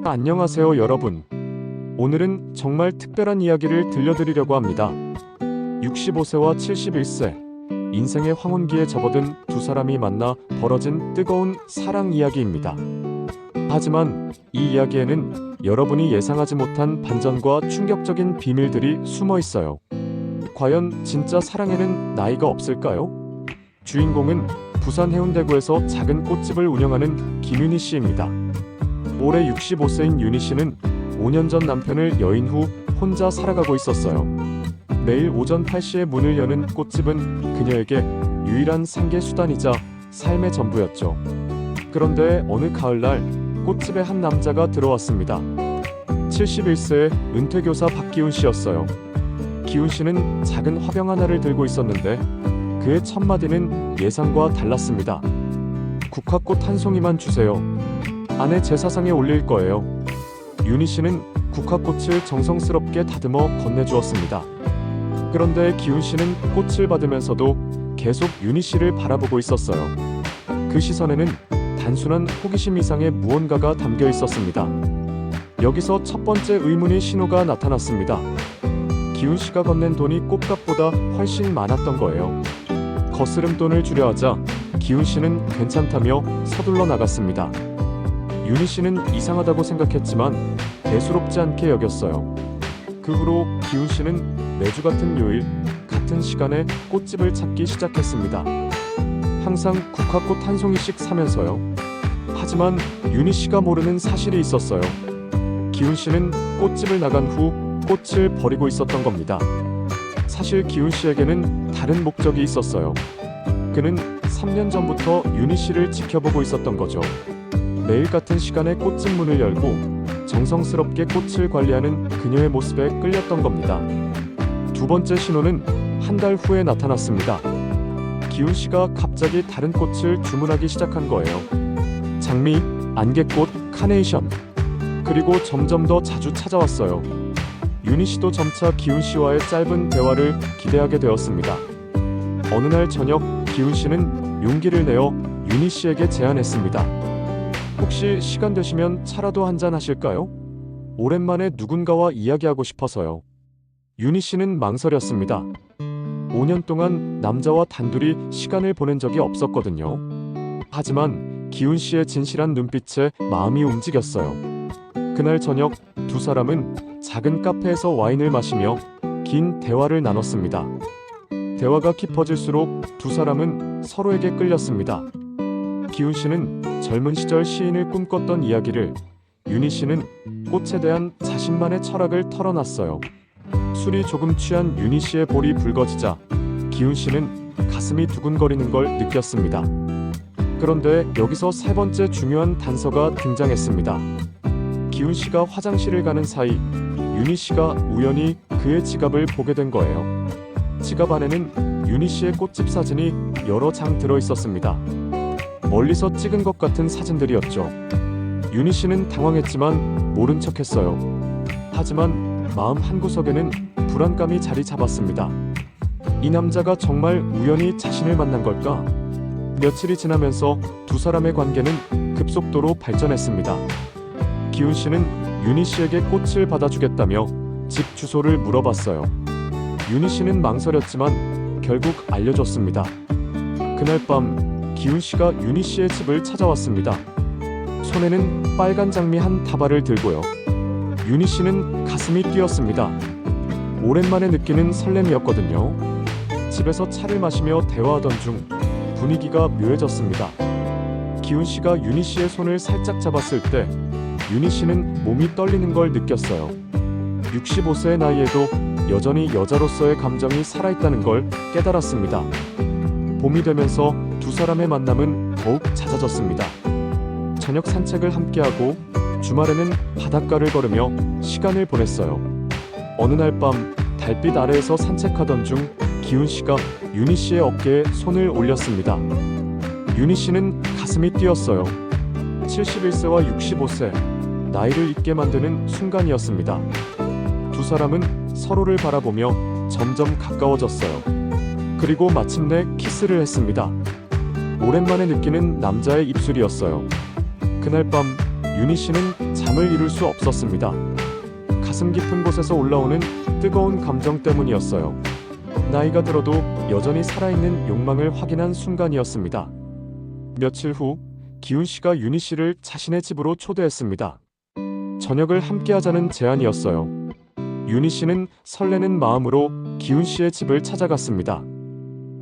안녕하세요 여러분. 오늘은 정말 특별한 이야기를 들려드리려고 합니다. 65세와 71세, 인생의 황혼기에 접어든 두 사람이 만나 벌어진 뜨거운 사랑 이야기입니다. 하지만 이 이야기에는 여러분이 예상하지 못한 반전과 충격적인 비밀들이 숨어 있어요. 과연 진짜 사랑에는 나이가 없을까요? 주인공은 부산 해운대구에서 작은 꽃집을 운영하는 김윤희 씨입니다. 올해 65세인 윤희 씨는 5년 전 남편을 여인 후 혼자 살아가고 있었어요. 매일 오전 8시에 문을 여는 꽃집은 그녀에게 유일한 생계 수단이자 삶의 전부였죠. 그런데 어느 가을날 꽃집에 한 남자가 들어왔습니다. 71세의 은퇴교사 박기훈 씨였어요. 기훈 씨는 작은 화병 하나를 들고 있었는데 그의 첫 마디는 예상과 달랐습니다. 국화꽃 한 송이만 주세요. 아내 제사상에 올릴 거예요. 윤희 씨는 국화꽃을 정성스럽게 다듬어 건네주었습니다. 그런데 기훈 씨는 꽃을 받으면서도 계속 윤희 씨를 바라보고 있었어요. 그 시선에는 단순한 호기심 이상의 무언가가 담겨 있었습니다. 여기서 첫 번째 의문의 신호가 나타났습니다. 기훈 씨가 건넨 돈이 꽃값보다 훨씬 많았던 거예요. 거스름 돈을 주려 하자 기훈 씨는 괜찮다며 서둘러 나갔습니다. 윤희 씨는 이상하다고 생각했지만 대수롭지 않게 여겼어요. 그 후로 기훈 씨는 매주 같은 요일, 같은 시간에 꽃집을 찾기 시작했습니다. 항상 국화꽃 한 송이씩 사면서요. 하지만 윤희 씨가 모르는 사실이 있었어요. 기훈 씨는 꽃집을 나간 후 꽃을 버리고 있었던 겁니다. 사실 기훈 씨에게는 다른 목적이 있었어요. 그는 3년 전부터 윤희 씨를 지켜보고 있었던 거죠. 매일 같은 시간에 꽃집 문을 열고 정성스럽게 꽃을 관리하는 그녀의 모습에 끌렸던 겁니다. 두 번째 신호는 한 달 후에 나타났습니다. 기훈 씨가 갑자기 다른 꽃을 주문하기 시작한 거예요. 장미, 안개꽃, 카네이션. 그리고 점점 더 자주 찾아왔어요. 윤희 씨도 점차 기훈 씨와의 짧은 대화를 기대하게 되었습니다. 어느 날 저녁 기훈 씨는 용기를 내어 윤희 씨에게 제안했습니다. 혹시 시간 되시면 차라도 한잔 하실까요? 오랜만에 누군가와 이야기하고 싶어서요. 윤희 씨는 망설였습니다. 5년 동안 남자와 단둘이 시간을 보낸 적이 없었거든요. 하지만 기훈 씨의 진실한 눈빛에 마음이 움직였어요. 그날 저녁 두 사람은 작은 카페에서 와인을 마시며 긴 대화를 나눴습니다. 대화가 깊어질수록 두 사람은 서로에게 끌렸습니다. 기훈 씨는 젊은 시절 시인을 꿈꿨던 이야기를, 윤희 씨는 꽃에 대한 자신만의 철학을 털어놨어요. 술이 조금 취한 윤희 씨의 볼이 붉어지자 기훈 씨는 가슴이 두근거리는 걸 느꼈습니다. 그런데 여기서 세 번째 중요한 단서가 등장했습니다. 기훈 씨가 화장실을 가는 사이 윤희 씨가 우연히 그의 지갑을 보게 된 거예요. 지갑 안에는 윤희 씨의 꽃집 사진이 여러 장 들어 있었습니다. 멀리서 찍은 것 같은 사진들이었죠. 윤희 씨는 당황했지만 모른 척했어요. 하지만 마음 한구석에는 불안감이 자리 잡았습니다. 이 남자가 정말 우연히 자신을 만난 걸까? 며칠이 지나면서 두 사람의 관계는 급속도로 발전했습니다. 기훈 씨는 윤희 씨에게 꽃을 받아주겠다며 집 주소를 물어봤어요. 윤희 씨는 망설였지만 결국 알려줬습니다. 그날 밤 기훈 씨가 윤희 씨의 집을 찾아왔습니다. 손에는 빨간 장미 한 다발을 들고요. 윤희 씨는 가슴이 뛰었습니다. 오랜만에 느끼는 설렘이었거든요. 집에서 차를 마시며 대화하던 중 분위기가 묘해졌습니다. 기훈 씨가 윤희 씨의 손을 살짝 잡았을 때 윤희 씨는 몸이 떨리는 걸 느꼈어요. 65세의 나이에도 여전히 여자로서의 감정이 살아있다는 걸 깨달았습니다. 봄이 되면서 두 사람의 만남은 더욱 잦아졌습니다. 저녁 산책을 함께하고 주말에는 바닷가를 걸으며 시간을 보냈어요. 어느 날 밤 달빛 아래에서 산책하던 중 기훈 씨가 윤희 씨의 어깨에 손을 올렸습니다. 윤희 씨는 가슴이 뛰었어요. 71세와 65세, 나이를 잊게 만드는 순간이었습니다. 두 사람은 서로를 바라보며 점점 가까워졌어요. 그리고 마침내 키스를 했습니다. 오랜만에 느끼는 남자의 입술이었어요. 그날 밤 윤희 씨는 잠을 이룰 수 없었습니다. 가슴 깊은 곳에서 올라오는 뜨거운 감정 때문이었어요. 나이가 들어도 여전히 살아있는 욕망을 확인한 순간이었습니다. 며칠 후 기훈 씨가 윤희 씨를 자신의 집으로 초대했습니다. 저녁을 함께하자는 제안이었어요. 윤희 씨는 설레는 마음으로 기훈 씨의 집을 찾아갔습니다.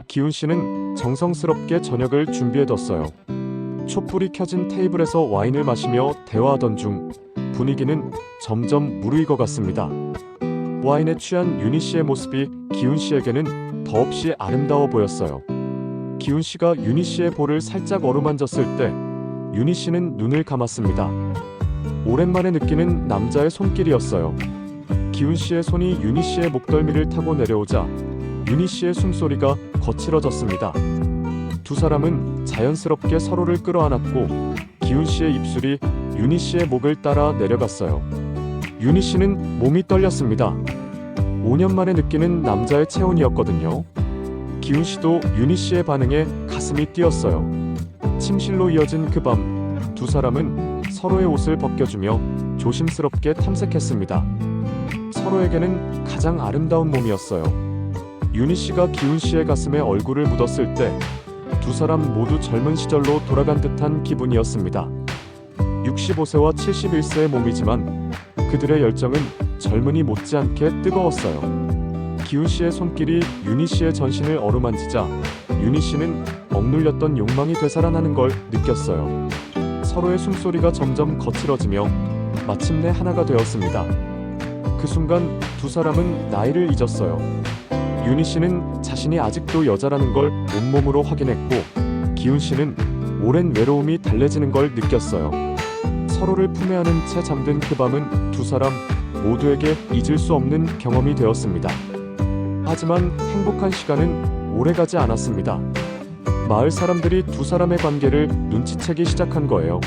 기훈 씨는 정성스럽게 저녁을 준비해뒀어요. 촛불이 켜진 테이블에서 와인을 마시며 대화하던 중 분위기는 점점 무르익어갔습니다. 와인에 취한 윤희 씨의 모습이 기훈 씨에게는 더없이 아름다워 보였어요. 기훈 씨가 윤희 씨의 볼을 살짝 어루만졌을 때 윤희 씨는 눈을 감았습니다. 오랜만에 느끼는 남자의 손길이었어요. 기훈 씨의 손이 윤희 씨의 목덜미를 타고 내려오자 윤희 씨의 숨소리가 거칠어졌습니다. 두 사람은 자연스럽게 서로를 끌어안았고 기훈 씨의 입술이 윤희 씨의 목을 따라 내려갔어요. 윤희 씨는 몸이 떨렸습니다. 5년 만에 느끼는 남자의 체온이었거든요. 기훈 씨도 윤희 씨의 반응에 가슴이 뛰었어요. 침실로 이어진 그 밤, 두 사람은 서로의 옷을 벗겨주며 조심스럽게 탐색했습니다. 서로에게는 가장 아름다운 몸이었어요. 윤희 씨가 기훈 씨의 가슴에 얼굴을 묻었을 때 두 사람 모두 젊은 시절로 돌아간 듯한 기분이었습니다. 65세와 71세의 몸이지만 그들의 열정은 젊은이 못지않게 뜨거웠어요. 기훈 씨의 손길이 윤희 씨의 전신을 어루만지자 윤희 씨는 억눌렸던 욕망이 되살아나는 걸 느꼈어요. 서로의 숨소리가 점점 거칠어지며 마침내 하나가 되었습니다. 그 순간 두 사람은 나이를 잊었어요. 윤희 씨는 자신이 아직도 여자라는 걸 온몸으로 확인했고 기훈 씨는 오랜 외로움이 달래지는 걸 느꼈어요. 서로를 품에 안은 채 잠든 그 밤은 두 사람 모두에게 잊을 수 없는 경험이 되었습니다. 하지만 행복한 시간은 오래가지 않았습니다. 마을 사람들이 두 사람의 관계를 눈치채기 시작한 거예요.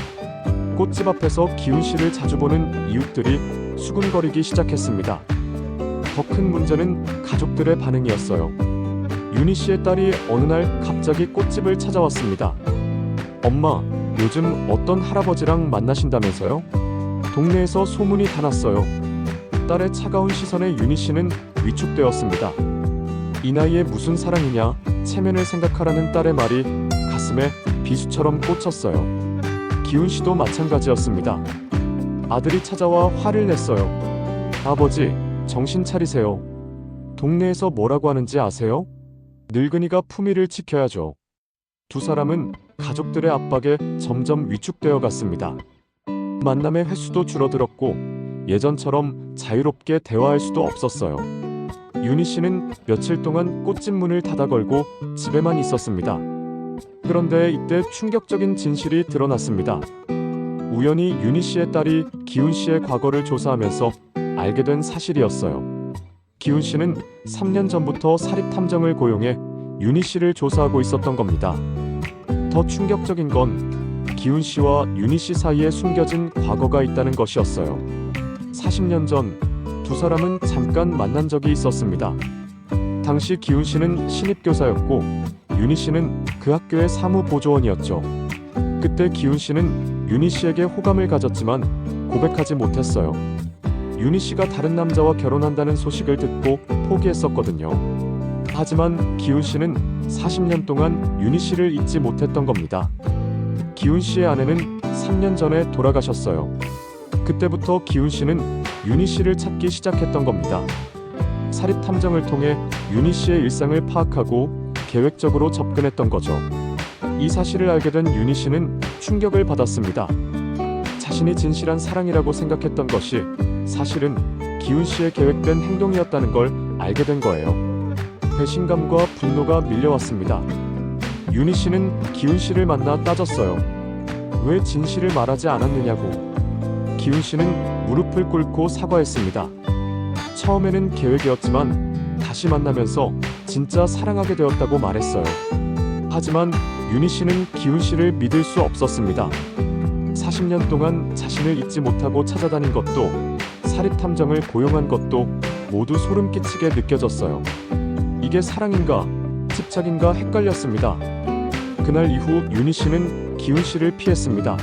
꽃집 앞에서 기훈 씨를 자주 보는 이웃들이 수군거리기 시작했습니다. 더 큰 문제는 가족들의 반응이었어요. 윤희 씨의 딸이 어느 날 갑자기 꽃집을 찾아왔습니다. 엄마, 요즘 어떤 할아버지랑 만나신다면서요? 동네에서 소문이 다 났어요. 딸의 차가운 시선에 윤희 씨는 위축되었습니다. 이 나이에 무슨 사랑이냐, 체면을 생각하라는 딸의 말이 가슴에 비수처럼 꽂혔어요. 기훈 씨도 마찬가지였습니다. 아들이 찾아와 화를 냈어요. 아버지, 정신 차리세요. 동네에서 뭐라고 하는지 아세요? 늙은이가 품위를 지켜야죠. 두 사람은 가족들의 압박에 점점 위축되어 갔습니다. 만남의 횟수도 줄어들었고 예전처럼 자유롭게 대화할 수도 없었어요. 윤희 씨는 며칠 동안 꽃집 문을 닫아 걸고 집에만 있었습니다. 그런데 이때 충격적인 진실이 드러났습니다. 우연히 윤희 씨의 딸이 기훈 씨의 과거를 조사하면서 알게 된 사실이었어요. 기훈 씨는 3년 전부터 사립탐정을 고용해 윤희 씨를 조사하고 있었던 겁니다. 더 충격적인 건 기훈 씨와 윤희 씨 사이에 숨겨진 과거가 있다는 것이었어요. 40년 전 두 사람은 잠깐 만난 적이 있었습니다. 당시 기훈 씨는 신입교사였고 윤희 씨는 그 학교의 사무보조원이었죠. 그때 기훈 씨는 윤희 씨에게 호감을 가졌지만 고백하지 못했어요. 윤희 씨가 다른 남자와 결혼한다는 소식을 듣고 포기했었거든요. 하지만 기훈 씨는 40년 동안 윤희 씨를 잊지 못했던 겁니다. 기훈 씨의 아내는 3년 전에 돌아가셨어요. 그때부터 기훈 씨는 윤희 씨를 찾기 시작했던 겁니다. 사립탐정을 통해 윤희 씨의 일상을 파악하고 계획적으로 접근했던 거죠. 이 사실을 알게 된 윤희 씨는 충격을 받았습니다. 자신이 진실한 사랑이라고 생각했던 것이 사실은 기훈 씨의 계획된 행동이었다는 걸 알게 된 거예요. 배신감과 분노가 밀려왔습니다. 윤희 씨는 기훈 씨를 만나 따졌어요. 왜 진실을 말하지 않았느냐고. 기훈 씨는 무릎을 꿇고 사과했습니다. 처음에는 계획이었지만 다시 만나면서 진짜 사랑하게 되었다고 말했어요. 하지만 윤희 씨는 기훈 씨를 믿을 수 없었습니다. 40년 동안 자신을 잊지 못하고 찾아다닌 것도 사립탐정을 고용한 것도 모두 소름 끼치게 느껴졌어요. 이게 사랑인가 집착인가 헷갈렸습니다. 그날 이후 윤희 씨는 기훈 씨를 피했습니다.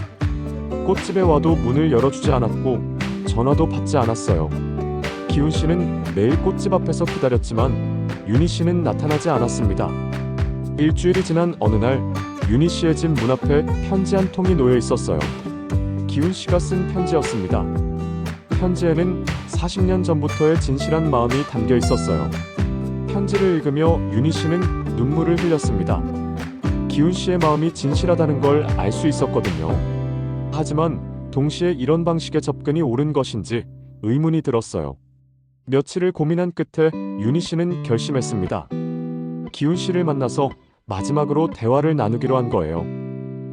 꽃집에 와도 문을 열어주지 않았고 전화도 받지 않았어요. 기훈 씨는 매일 꽃집 앞에서 기다렸지만 윤희 씨는 나타나지 않았습니다. 일주일이 지난 어느 날 윤희 씨의 집 문 앞에 편지 한 통이 놓여 있었어요. 기훈 씨가 쓴 편지였습니다. 편지에는 40년 전부터의 진실한 마음이 담겨 있었어요. 편지를 읽으며 윤희 씨는 눈물을 흘렸습니다. 기훈 씨의 마음이 진실하다는 걸 알 수 있었거든요. 하지만 동시에 이런 방식의 접근이 옳은 것인지 의문이 들었어요. 며칠을 고민한 끝에 윤희 씨는 결심했습니다. 기훈 씨를 만나서 마지막으로 대화를 나누기로 한 거예요.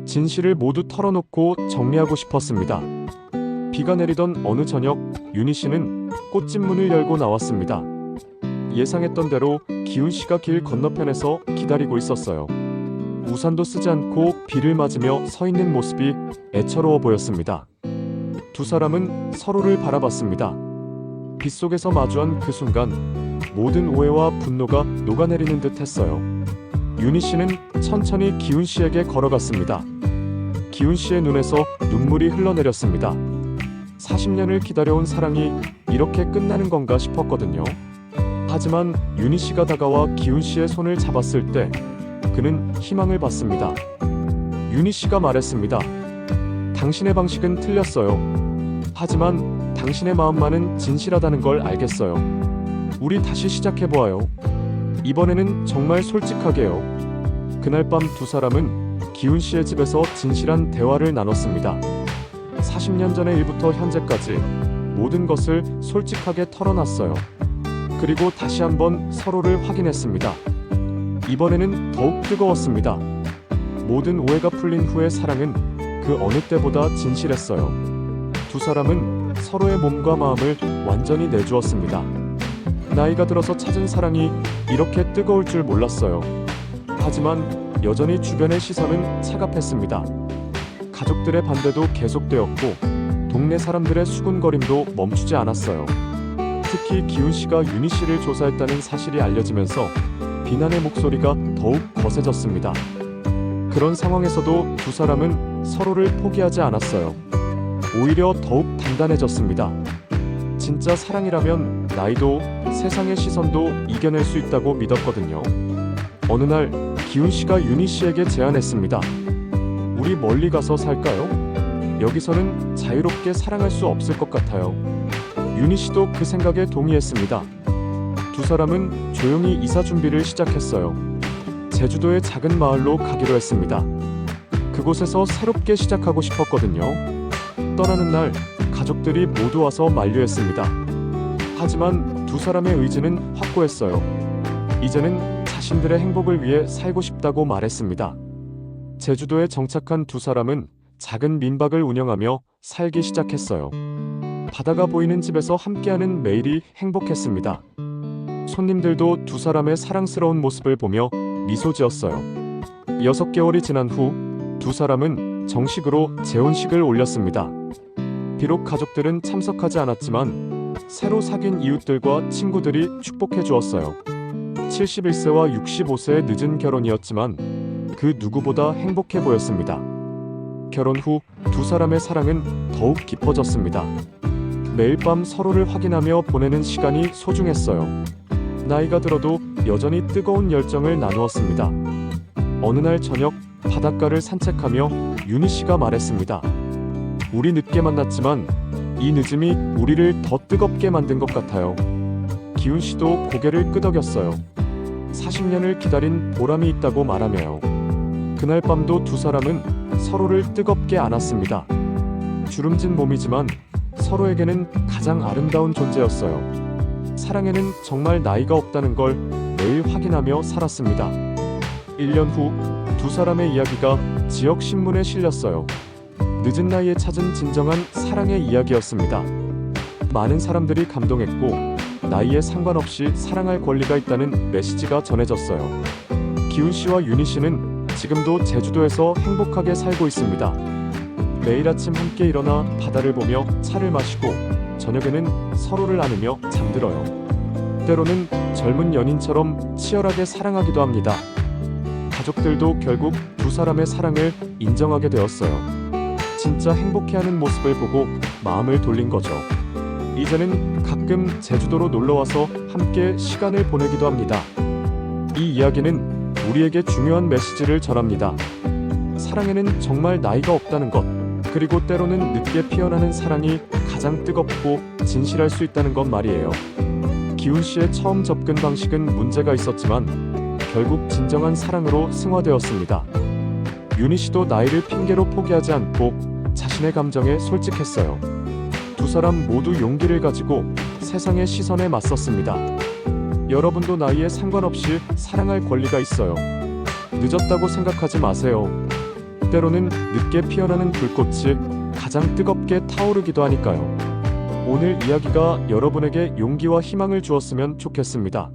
진실을 모두 털어놓고 정리하고 싶었습니다. 비가 내리던 어느 저녁 윤희 씨는 꽃집 문을 열고 나왔습니다. 예상했던 대로 기훈 씨가 길 건너편에서 기다리고 있었어요. 우산도 쓰지 않고 비를 맞으며 서 있는 모습이 애처로워 보였습니다. 두 사람은 서로를 바라봤습니다. 빗속에서 마주한 그 순간 모든 오해와 분노가 녹아내리는 듯 했어요. 윤희 씨는 천천히 기훈 씨에게 걸어갔습니다. 기훈 씨의 눈에서 눈물이 흘러내렸습니다. 40년을 기다려온 사랑이 이렇게 끝나는 건가 싶었거든요. 하지만 윤희 씨가 다가와 기훈 씨의 손을 잡았을 때 그는 희망을 봤습니다. 윤희 씨가 말했습니다. 당신의 방식은 틀렸어요. 하지만 당신의 마음만은 진실하다는 걸 알겠어요. 우리 다시 시작해보아요. 이번에는 정말 솔직하게요. 그날 밤 두 사람은 기훈 씨의 집에서 진실한 대화를 나눴습니다. 40년 전의 일부터 현재까지 모든 것을 솔직하게 털어놨어요. 그리고 다시 한번 서로를 확인했습니다. 이번에는 더욱 뜨거웠습니다. 모든 오해가 풀린 후의 사랑은 그 어느 때보다 진실했어요. 두 사람은 서로의 몸과 마음을 완전히 내주었습니다. 나이가 들어서 찾은 사랑이 이렇게 뜨거울 줄 몰랐어요. 하지만 여전히 주변의 시선은 차갑했습니다. 가족들의 반대도 계속되었고 동네 사람들의 수군거림도 멈추지 않았어요. 특히 기훈 씨가 윤희 씨를 조사했다는 사실이 알려지면서 비난의 목소리가 더욱 거세졌습니다. 그런 상황에서도 두 사람은 서로를 포기하지 않았어요. 오히려 더욱 단단해졌습니다. 진짜 사랑이라면 나이도 세상의 시선도 이겨낼 수 있다고 믿었거든요. 어느 날 기훈 씨가 윤희 씨에게 제안했습니다. 우리 멀리 가서 살까요? 여기서는 자유롭게 사랑할 수 없을 것 같아요. 윤희 씨도 그 생각에 동의했습니다. 두 사람은 조용히 이사 준비를 시작했어요. 제주도의 작은 마을로 가기로 했습니다. 그곳에서 새롭게 시작하고 싶었거든요. 떠나는 날 가족들이 모두 와서 만류했습니다. 하지만 두 사람의 의지는 확고했어요. 이제는 자신들의 행복을 위해 살고 싶다고 말했습니다. 제주도에 정착한 두 사람은 작은 민박을 운영하며 살기 시작했어요. 바다가 보이는 집에서 함께하는 매일이 행복했습니다. 손님들도 두 사람의 사랑스러운 모습을 보며 미소 지었어요. 6개월이 지난 후 두 사람은 정식으로 재혼식을 올렸습니다. 비록 가족들은 참석하지 않았지만 새로 사귄 이웃들과 친구들이 축복해 주었어요. 71세와 65세의 늦은 결혼이었지만 그 누구보다 행복해 보였습니다. 결혼 후 두 사람의 사랑은 더욱 깊어졌습니다. 매일 밤 서로를 확인하며 보내는 시간이 소중했어요. 나이가 들어도 여전히 뜨거운 열정을 나누었습니다. 어느 날 저녁 바닷가를 산책하며 윤희 씨가 말했습니다. 우리 늦게 만났지만 이 늦음이 우리를 더 뜨겁게 만든 것 같아요. 기훈 씨도 고개를 끄덕였어요. 40년을 기다린 보람이 있다고 말하며요. 그날 밤도 두 사람은 서로를 뜨겁게 안았습니다. 주름진 몸이지만 서로에게는 가장 아름다운 존재였어요. 사랑에는 정말 나이가 없다는 걸 매일 확인하며 살았습니다. 1년 후 두 사람의 이야기가 지역 신문에 실렸어요. 늦은 나이에 찾은 진정한 사랑의 이야기였습니다. 많은 사람들이 감동했고 나이에 상관없이 사랑할 권리가 있다는 메시지가 전해졌어요. 기훈 씨와 윤희 씨는 지금도 제주도에서 행복하게 살고 있습니다. 매일 아침 함께 일어나 바다를 보며 차를 마시고 저녁에는 서로를 안으며 잠들어요. 때로는 젊은 연인처럼 치열하게 사랑하기도 합니다. 가족들도 결국 두 사람의 사랑을 인정하게 되었어요. 진짜 행복해하는 모습을 보고 마음을 돌린 거죠. 이제는 가끔 제주도로 놀러와서 함께 시간을 보내기도 합니다. 이 이야기는 우리에게 중요한 메시지를 전합니다. 사랑에는 정말 나이가 없다는 것, 그리고 때로는 늦게 피어나는 사랑이 가장 뜨겁고 진실할 수 있다는 것 말이에요. 기훈 씨의 처음 접근 방식은 문제가 있었지만 결국 진정한 사랑으로 승화되었습니다. 윤희 씨도 나이를 핑계로 포기하지 않고 자신의 감정에 솔직했어요. 두 사람 모두 용기를 가지고 세상의 시선에 맞섰습니다. 여러분도 나이에 상관없이 사랑할 권리가 있어요. 늦었다고 생각하지 마세요. 때로는 늦게 피어나는 불꽃이 가장 뜨겁게 타오르기도 하니까요. 오늘 이야기가 여러분에게 용기와 희망을 주었으면 좋겠습니다.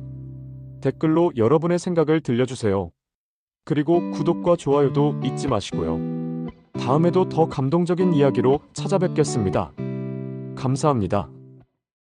댓글로 여러분의 생각을 들려주세요. 그리고 구독과 좋아요도 잊지 마시고요. 다음에도 더 감동적인 이야기로 찾아뵙겠습니다. 감사합니다.